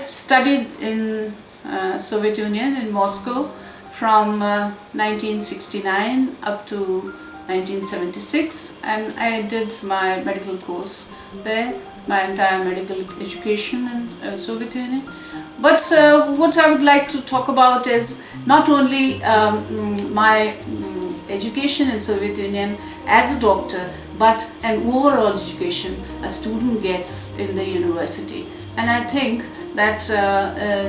studied in Soviet Union in Moscow from 1969 up to 1976, and I did my medical course there, my entire medical education in Soviet Union. But what I would like to talk about is not only my education in Soviet Union as a doctor, but an overall education a student gets in the university. And I think that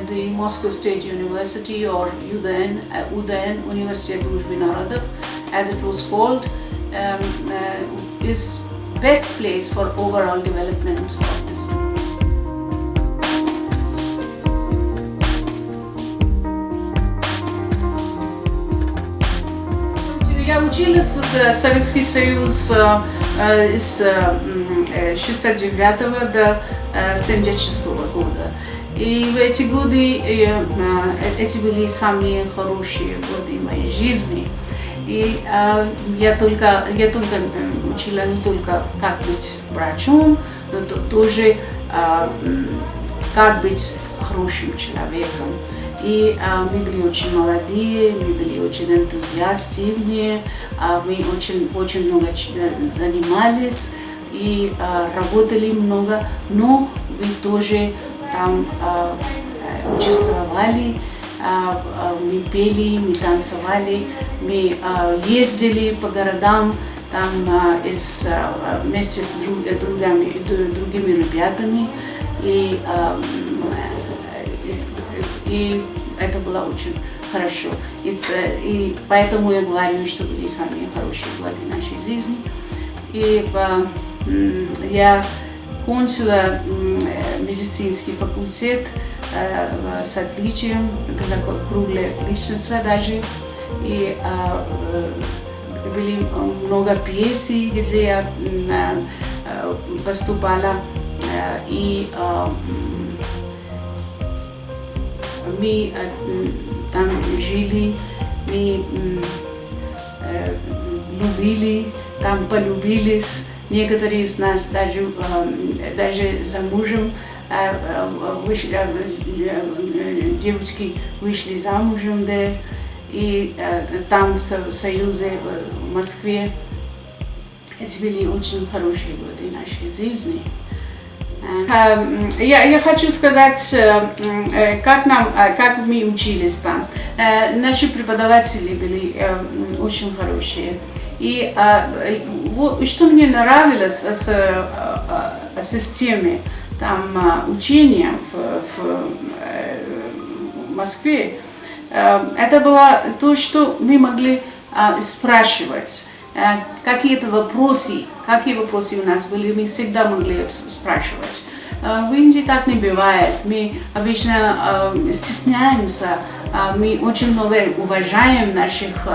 the Moscow State University, or UDN, University Дружбы Народов, as it was called, is best place for overall development of the students. Я училась в Советский Союз с 1969 до 1976 года. И в эти годы, эти были самые хорошие годы моей жизни. И я только учила не только как быть врачом, но тоже как быть хорошим человеком. И мы были очень молодые, мы были очень энтузиастичные, мы очень много занимались и работали много, но мы тоже там участвовали, мы пели, мы танцевали, мы ездили по городам там вместе с другими ребятами. И это было очень хорошо. И поэтому я говорю, что были самые хорошие годы нашей жизни. И я кончила медицинский факультет с отличием, была круглая отличница даже. И были много пьес, где я поступала. И мы там жили, мы любили, там полюбились. Некоторые из нас даже замужем, девочки вышли замужем, да, и там в Союзе, в Москве. Это были очень хорошие годы нашей жизни. Я хочу сказать, как мы учились там. Наши преподаватели были очень хорошие. И что мне нравилось о системе там, учения в Москве, это было то, что мы могли спрашивать. Какие вопросы у нас были, мы всегда могли спрашивать. В Индии так не бывает. Мы обычно стесняемся, мы очень много уважаем наших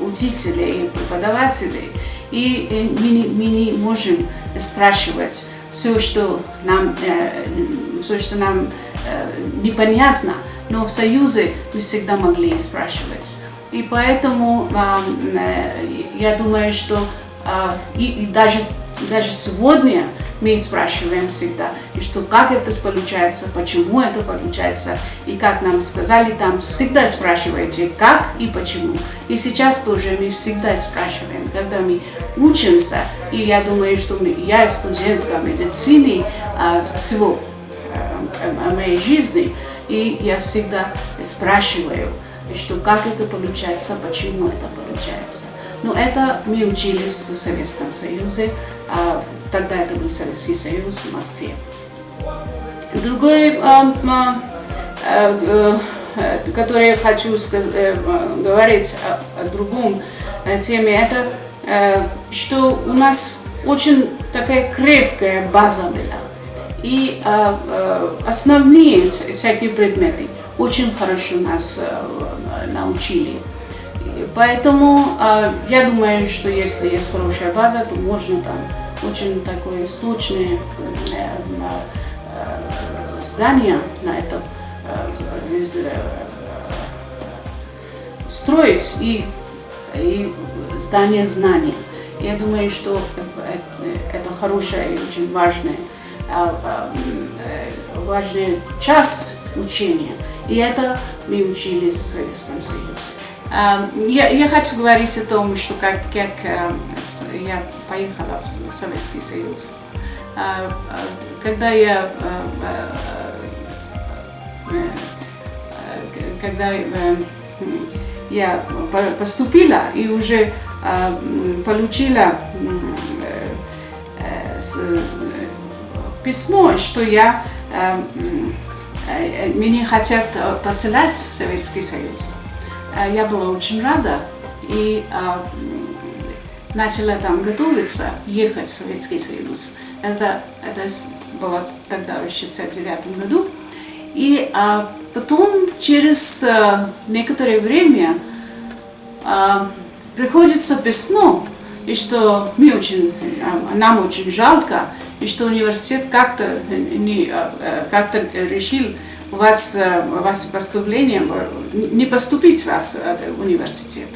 учителей и преподавателей. И мы не можем спрашивать все, что нам непонятно, но в Союзе мы всегда могли спрашивать. И поэтому я думаю, что и даже сегодня мы спрашиваем всегда, и что как это получается, почему это получается, и как нам сказали, там всегда спрашиваете, как и почему. И сейчас тоже мы всегда спрашиваем, когда мы учимся, и я думаю, что я студентка медицины всего моей жизни, и я всегда спрашиваю, что как это получается, почему это получается. Но это мы учились в Советском Союзе, тогда это был Советский Союз в Москве. Другое, которое я хочу говорить о другом теме, это что у нас очень такая крепкая база была. И основные всякие предметы очень хорошо нас научили. Поэтому я думаю, что если есть хорошая база, то можно там очень такое сложное здание на этом строить и здание знаний. Я думаю, что это хорошее и очень важное важная часть учения. И это мы учились в Советском Союзе. Я хочу говорить о том, что как я поехала в Советский Союз. Когда я поступила и уже получила письмо, что меня хотят посылать в Советский Союз. Я была очень рада и начала там готовиться, ехать в Советский Союз. Это было тогда в 1969 году. И потом, через некоторое время, приходится письмо, и что нам очень жалко, и что университет как-то решил вас поступлением не поступить в вас в университет.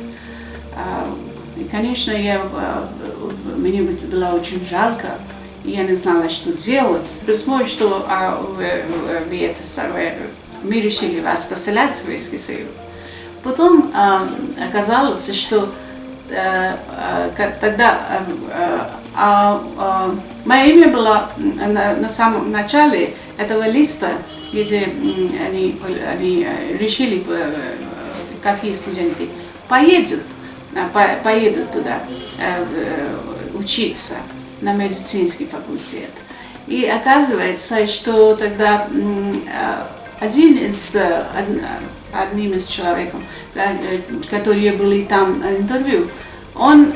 И, конечно, мне было очень жалко, и я не знала, что делать. Письмо, что мы решили вас посылать в Советский Союз. Потом оказалось, что тогда мое имя было на самом начале этого листа, где они решили, какие студенты поедут туда учиться на медицинский факультет. И оказывается, что тогда одним из человек, которые были там на интервью, он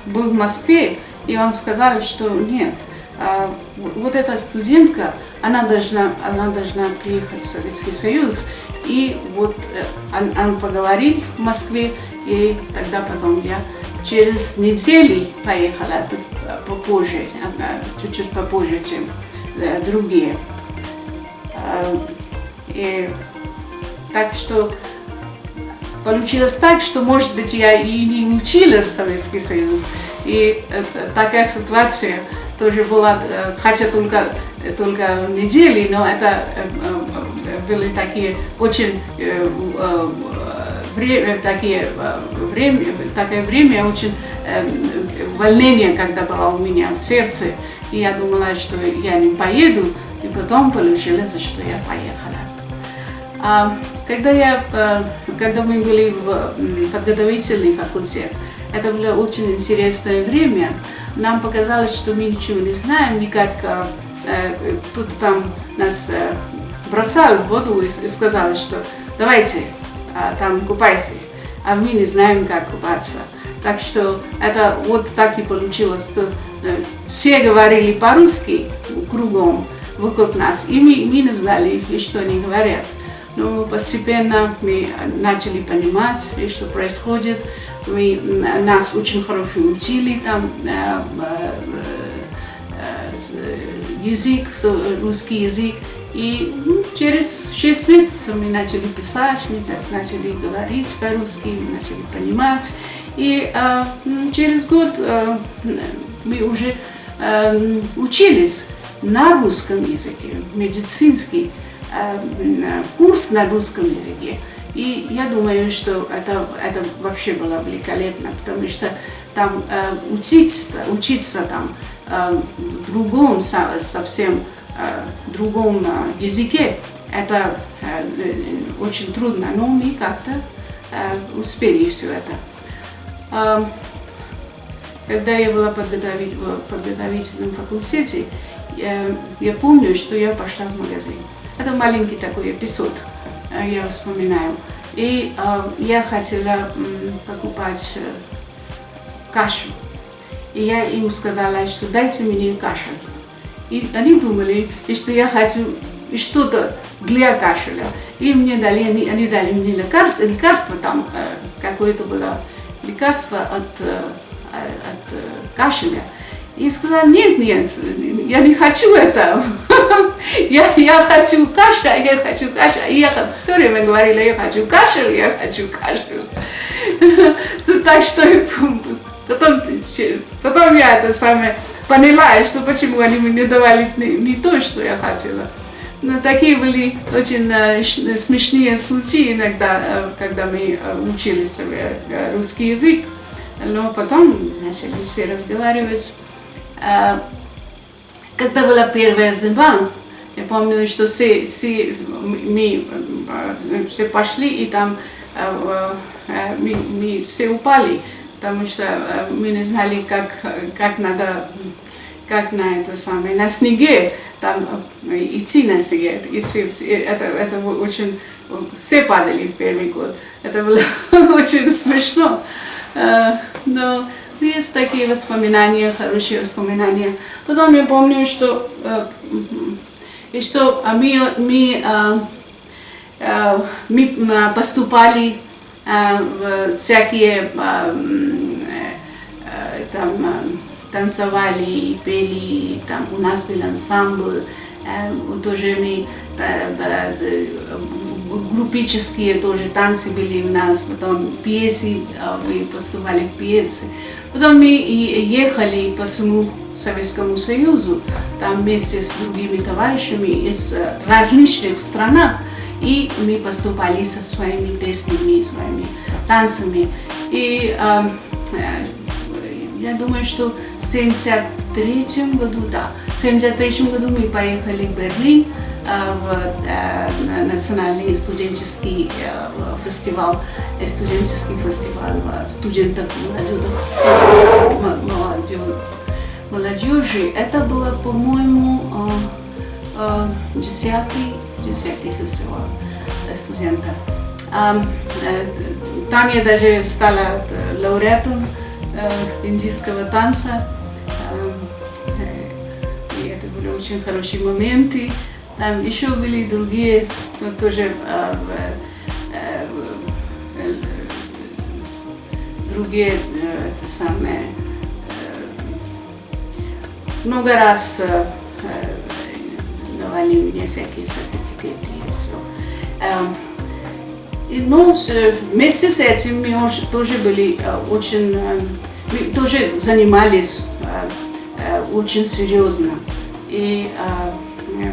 был в Москве, и он сказал, что нет, вот эта студентка, она должна приехать в Советский Союз. И вот он поговорил в Москве, и тогда потом я через неделю поехала попозже, чуть-чуть попозже, чем другие. И так что получилось так, что, может быть, я и не училась в Советский Союз. И такая ситуация тоже была, хотя только недели, но это были такие очень такое время очень волнение, когда было у меня в сердце. И я думала, что я не поеду, и потом получилось, что я поехала. Когда мы были в подготовительный факультет, это было очень интересное время. Нам показалось, что мы ничего не знаем, никак кто-то там нас бросал в воду и сказал, что давайте там купайся, а мы не знаем, как купаться. Так что это вот так и получилось, что все говорили по-русски кругом вокруг нас, и мы не знали, что они говорят. Но постепенно мы начали понимать, что происходит. Нас очень хорошо учили там язык, русский язык. И через 6 месяцев мы начали писать, мы начали говорить по-русски, мы начали понимать. И через год мы уже учились на русском языке, медицинский курс на русском языке. И я думаю, что это вообще было великолепно, потому что там учиться там в другом, совсем другом языке, это очень трудно, но мы как-то успели все это. Когда я была в подготовительном факультете, я помню, что я пошла в магазин. Это маленький такой эпизод, я вспоминаю. И я хотела покупать кашу. И я им сказала, что дайте мне кашу. И они думали, что я хочу что-то для кашля. И они дали мне лекарство там, какое-то было лекарство от кашля. И сказала, нет, я не хочу это. Я хочу кашель, я хочу кашель. И я все время говорила, я хочу кашель, я хочу кашель. Так что потом я это самое поняла, что почему они мне давали не то, что я хотела. Но такие были очень смешные случаи иногда, когда мы учились русский язык. Но потом начали все разговаривать. Когда была первая зима, я помню, что мы все пошли, и там мы все упали, потому что мы не знали, как надо, как на это самое, на снеге, там идти на снеге. Это очень, все падали в первый год. Это было очень смешно. Но есть такие воспоминания, хорошие воспоминания. Потом я помню, что мы поступали в всякие, там, танцевали, пели, там у нас был ансамбль, тоже мы группические тоже танцы были у нас, потом пьесы, мы поступали в пьесы. Потом мы ехали по всему Советскому Союзу, там вместе с другими товарищами из различных стран, и мы поступали со своими песнями, своими танцами. И я думаю, что в 1973 году, в 1973 году мы поехали в Берлин в национальный студенческий фестиваль студентов молодежи. Это было, по-моему, 10-й фестиваль студентов. Там я даже стала лауреатом индийского танца. И это были очень хорошие моменты. Там еще были другие, тоже другие, это самое, много раз давали мне всякие сертификаты и все. Но вместе с этим мы тоже были очень, мы тоже занимались очень серьезно. И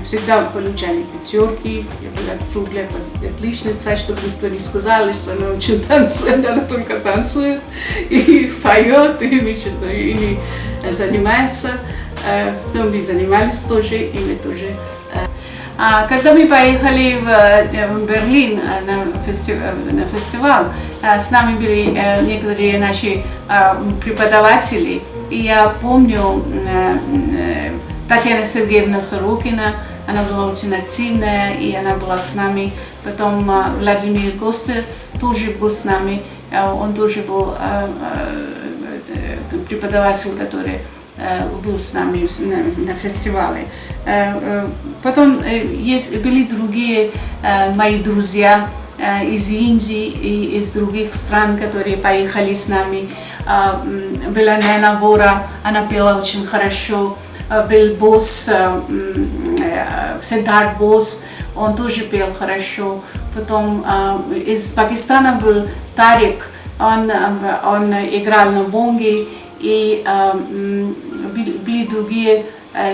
всегда получали пятерки, я была круглая отличница, чтобы никто не сказал, что она очень танцует, она только танцует и поет, и занимается. Но мы занимались тоже, и мы тоже. Когда мы поехали в Берлин на фестиваль, с нами были некоторые наши преподаватели, и я помню Татьяна Сергеевна Сорокина, она была очень активная, и она была с нами. Потом Владимир Костер тоже был с нами, он тоже был преподаватель, который был с нами на фестивале. Потом были другие мои друзья из Индии и из других стран, которые поехали с нами. Была Нена Вора, она пела очень хорошо. Был босс, Сиддхарт Босс, он тоже пел хорошо. Потом из Пакистана был Тарик, он играл на бонге, и были другие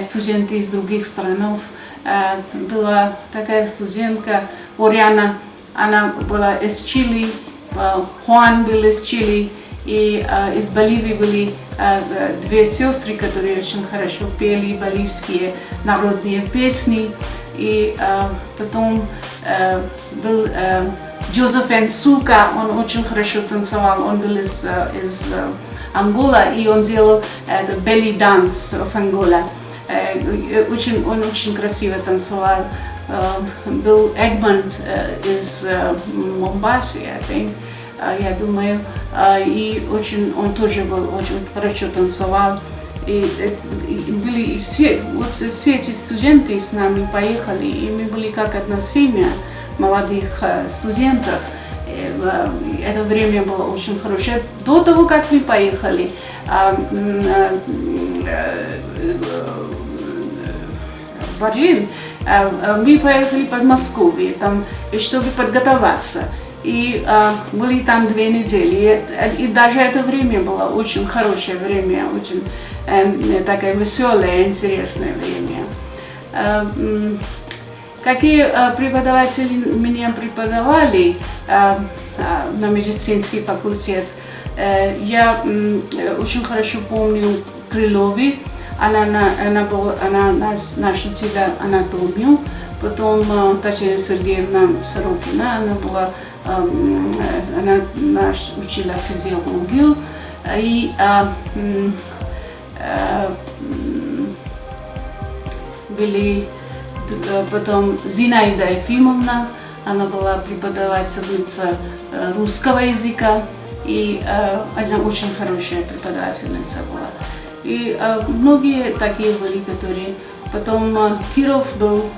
студенты из других стран. Была такая студентка Ориана, она была из Чили, Хуан был из Чили, и из Боливии были две сестры, которые очень хорошо пели боливские народные песни. И потом был Джозеф Энсука, он очень хорошо танцевал, он был из Анголы, и он делал belly dance в Анголе. Он очень красиво танцевал. Был Эдмонд из Момбасы, я думаю, и он тоже был очень хорошо танцевал. И были все эти студенты с нами поехали, и мы были как одна семья молодых студентов. Это время было очень хорошее. До того, как мы поехали в Берлин, мы поехали в Подмосковье, там, чтобы подготовиться. И были там 2 недели. И даже это время было очень хорошее время, очень такое веселое, интересное время. какие преподаватели меня преподавали на медицинский факультет. Я очень хорошо помню Крылови. Она нас учила анатомию. Потом Татьяна Сергеевна Сорокина, она нас учила физиологию. И были потом Зинаида Ефимовна, она была преподавательница русского языка, и она очень хорошая преподавательница была. И многие такие были, которые... Потом Киров был,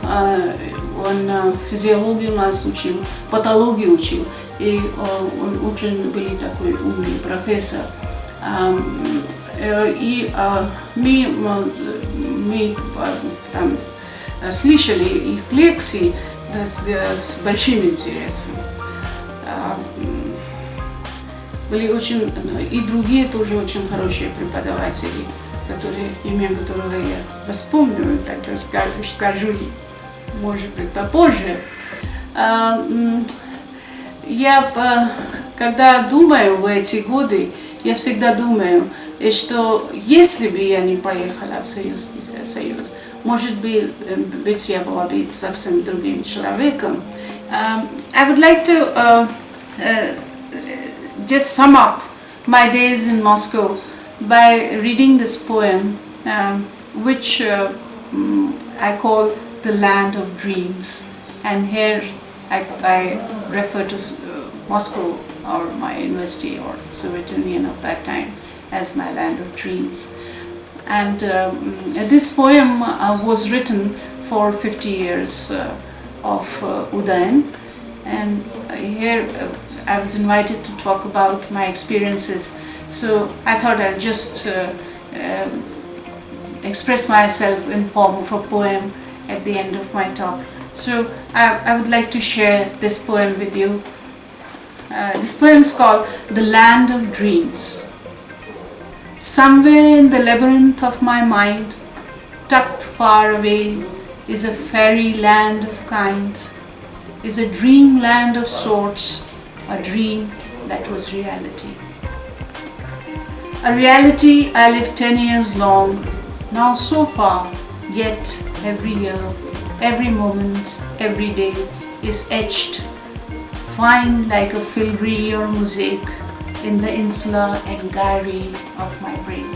он физиологию нас учил, патологию учил, и он очень был такой умный профессор. И мы там слышали их лекции с большим интересом. Были очень, и другие тоже очень хорошие преподаватели, имя которого я вспомню, тогда скажу, может быть, попозже. Я, когда думаю в эти годы, я всегда думаю, что если бы я не поехала в Советский Союз, может быть, я была бы совсем другим человеком. I would like to just sum up my days in Moscow by reading this poem, which I call The Land of Dreams. And here I refer to Moscow, or my university, or Soviet Union of that time, as my land of dreams. And this poem was written for 50 years of Udayan. And here I was invited to talk about my experiences. So I thought I'll just express myself in form of a poem at the end of my talk. So I would like to share this poem with you. This poem is called The Land of Dreams. Somewhere in the labyrinth of my mind, tucked far away, is a fairy land of kind, is a dreamland of sorts, a dream that was reality. A reality I lived 10 years long, now so far, yet every year, every moment, every day is etched, fine like a filigree or mosaic, in the insular enquiry of my brain.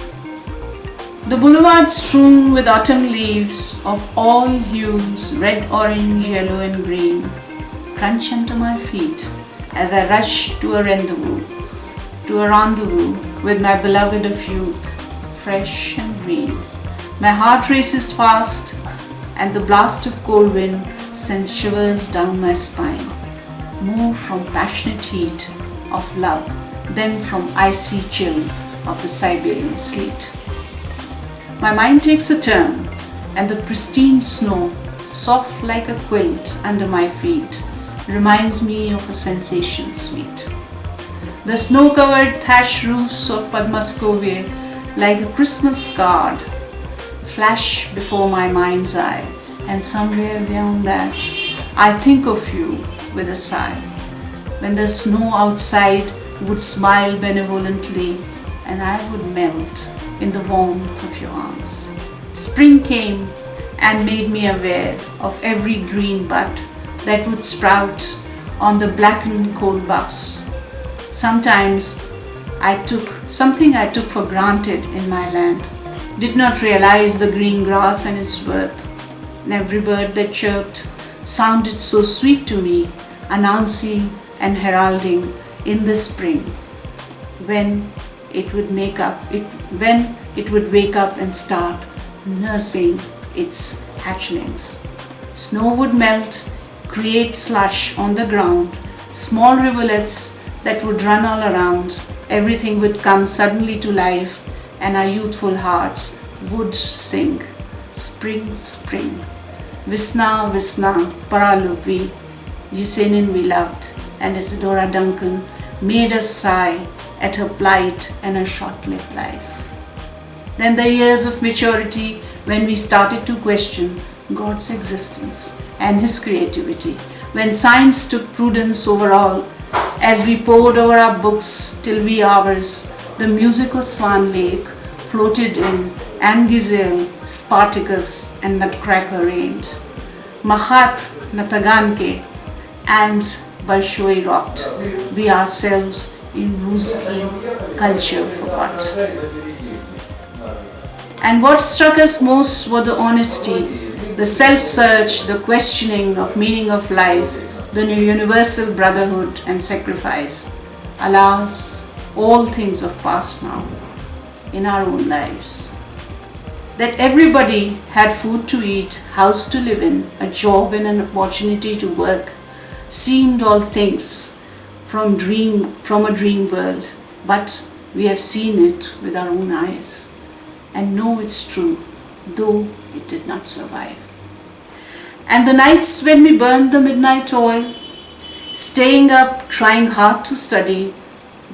The boulevard strewn with autumn leaves of all hues, red, orange, yellow and green, crunch under my feet as I rush to a rendezvous with my beloved of youth, fresh and green. My heart races fast, and the blast of cold wind sends shivers down my spine, more from passionate heat of love than from icy chill of the Siberian sleet. My mind takes a turn, and the pristine snow, soft like a quilt under my feet, reminds me of a sensation sweet. The snow-covered thatch roofs of Podmoskovia, like a Christmas card, flash before my mind's eye, and somewhere beyond that, I think of you with a sigh. When the snow outside would smile benevolently, and I would melt in the warmth of your arms. Spring came and made me aware of every green bud that would sprout on the blackened cold buffs. Sometimes something I took for granted in my land, did not realize the green grass and its worth. And every bird that chirped sounded so sweet to me, announcing and heralding in the spring, when it would wake up and start nursing its hatchlings. Snow would melt, create slush on the ground, small rivulets that would run all around. Everything would come suddenly to life, and our youthful hearts would sing, Spring, Spring. Visna, Visna, Paraluvi, Yesenin we loved, and Isadora Duncan made us sigh at her plight and her short-lived life. Then the years of maturity, when we started to question God's existence and his creativity. When science took prudence over all, as we pored over our books till wee hours, the music of Swan Lake floated in, and Gazelle, Spartacus, and Nutcracker reigned. Mahat Nataganke and Bolshoi rocked. We ourselves in Ruski culture forgot. And what struck us most was the honesty, the self-search, the questioning of meaning of life, the universal brotherhood and sacrifice. Alas, all things have passed now in our own lives. That everybody had food to eat, house to live in, a job and an opportunity to work, seemed all things from a dream world, but we have seen it with our own eyes and know it's true, though it did not survive. And the nights when we burned the midnight oil, staying up, trying hard to study,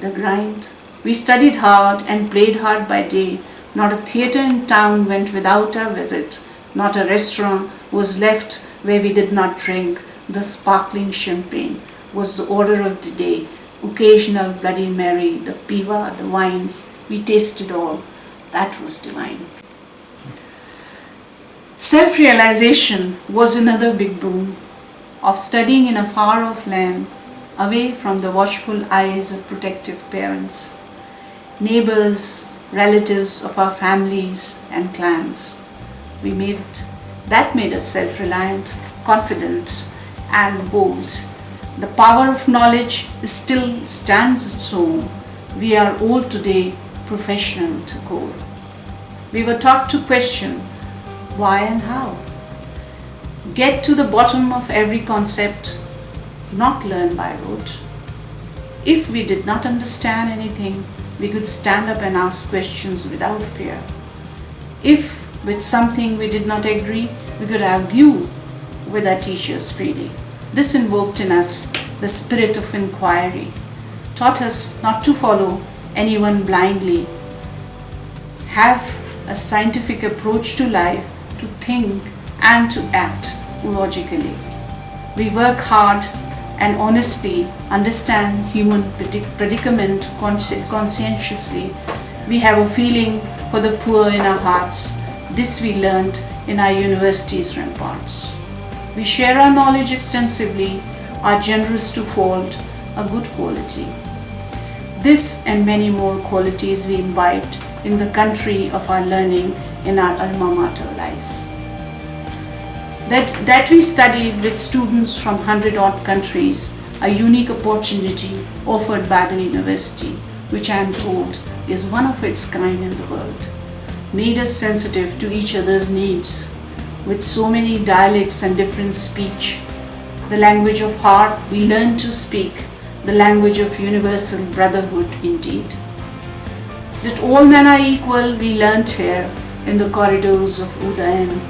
the grind. We studied hard and played hard by day. Not a theatre in town went without our visit. Not a restaurant was left where we did not drink. The sparkling champagne was the order of the day. Occasional Bloody Mary, the piva, the wines, we tasted all. That was divine. Self-realization was another big boon of studying in a far-off land, away from the watchful eyes of protective parents, neighbors, relatives of our families and clans. We made it. That made us self-reliant, confident, and bold. The power of knowledge still stands its own. We are all today professional to core. We were taught to question why and how. Get to the bottom of every concept, not learn by rote. If we did not understand anything, we could stand up and ask questions without fear. If with something we did not agree, we could argue with our teachers freely. This invoked in us the spirit of inquiry, taught us not to follow anyone blindly, have a scientific approach to life, to think and to act logically. We work hard and honestly understand human predicament conscientiously. We have a feeling for the poor in our hearts. This we learned in our university's ramparts. We share our knowledge extensively, are generous to fault, a good quality. This and many more qualities we imbibed in the country of our learning in our alma mater life. That we studied with students from 100-odd countries, a unique opportunity offered by the university, which I am told is one of its kind in the world, made us sensitive to each other's needs. With so many dialects and different speech, the language of heart we learned to speak, the language of universal brotherhood indeed. That all men are equal we learnt here in the corridors of Udayan,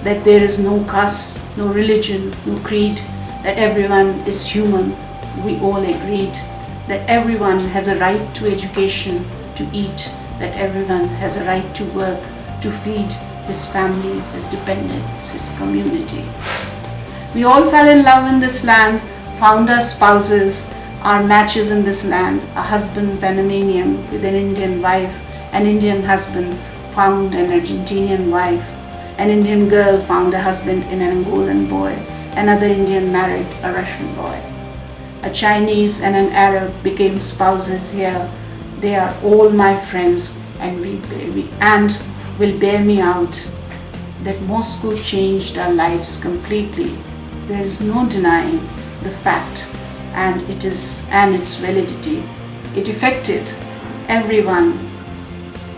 that there is no caste, no religion, no creed, that everyone is human, we all agreed, that everyone has a right to education, to eat, that everyone has a right to work, to feed his family, his dependents, his community. We all fell in love in this land, found our spouses, our matches in this land, a husband Panamanian with an Indian wife, an Indian husband found an Argentinian wife, an Indian girl found a husband in an Angolan boy, another Indian married a Russian boy. A Chinese and an Arab became spouses here. They are all my friends and will bear me out that Moscow changed our lives completely. There is no denying the fact and its validity. It affected everyone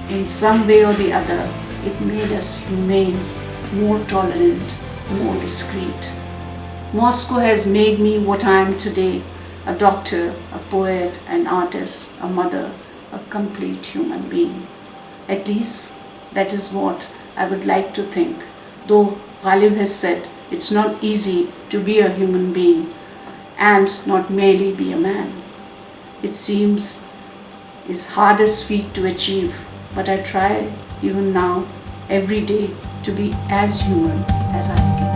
in some way or the other. It made us humane, more tolerant, more discreet. Moscow has made me what I am today, a doctor, a poet, an artist, a mother, a complete human being. At least that is what I would like to think. Though Ghalib has said it's not easy to be a human being and not merely be a man. It seems is hardest feat to achieve, but I try even now every day to be as human as I can.